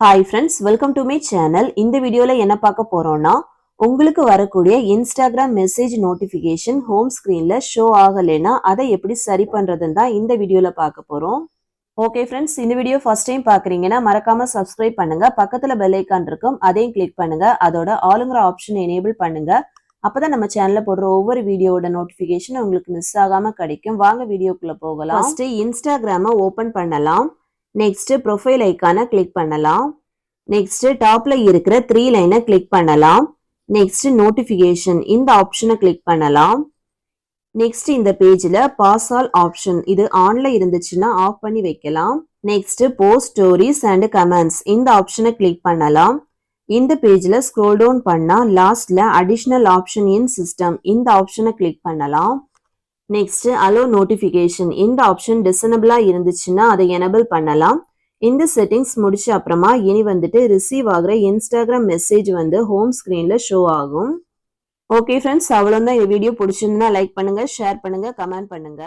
Hi friends, welcome to my channel. இந்த வீடியோல என்ன பார்க்க போறோம்னா உங்களுக்கு வரக்கூடிய Instagram மெசேஜ் நோட்டிஃபிகேஷன் ஹோம் ஸ்கிரீன்ல ஷோ ஆகலைனா அதை எப்படி சரி பண்றதுன்னு தான் இந்த வீடியோல பார்க்க போறோம். ஓகே फ्रेंड्स, இந்த வீடியோ ஃபர்ஸ்ட் டைம் பார்க்கறீங்கன்னா மறக்காம Subscribe பண்ணுங்க. பக்கத்துல பெல் ஐகான் இருக்கும், அதையும் கிளிக் பண்ணுங்க. அதோட ஆல்ங்கற ஆப்ஷன் எனேபிள் பண்ணுங்க. அப்பதான் நம்ம சேனல்ல போடுற ஒவ்வொரு வீடியோவோட நோட்டிஃபிகேஷன் உங்களுக்கு மிஸ் ஆகாம கிடைக்கும். வாங்க வீடியோக்குள்ள போகலாம். ஃபர்ஸ்ட் Instagram ஓபன் பண்ணலாம். நெக்ஸ்ட் ப்ரொஃபைல் ஐகானை கிளிக் பண்ணலாம். நெக்ஸ்ட் டாப்ல இருக்கிற 3 லைனை கிளிக் பண்ணலாம். நெக்ஸ்ட் நோட்டிஃபிகேஷன் இந்த ஆப்ஷனை கிளிக் பண்ணலாம். நெக்ஸ்ட் இந்த பேஜ்ல பாஸ் ஆல் ஆப்ஷன் இது ஆன்ல இருந்துச்சுன்னா ஆஃப் பண்ணி வைக்கலாம். Next post stories and comments இந்த ஆப்ஷனை கிளிக் பண்ணலாம். இந்த பேஜ்ல ஸ்க்ரோல் டவுன் பண்ணா லாஸ்ட்ல அடிஷனல் ஆப்ஷன் இன் சிஸ்டம் இந்த ஆப்ஷனை கிளிக் பண்ணலாம். நெக்ஸ்ட் அலோ நோட்டிஃபிகேஷன் இந்த ஆப்ஷன் டிசேபிளா இருந்துச்சுன்னா அதை எனேபிள் பண்ணலாம். இந்த செட்டிங்ஸ் முடிச்ச அப்புறமா இனி வந்துட்டு ரிசீவ் ஆகிற Instagram மெசேஜ் வந்து ஹோம் ஸ்கிரீன்ல ஷோ ஆகும். ஓகே ஃப்ரெண்ட்ஸ், அவ்வளவுதான். இந்த வீடியோ பிடிச்சிருந்தா லைக் பண்ணுங்க, ஷேர் பண்ணுங்க, கமெண்ட் பண்ணுங்க.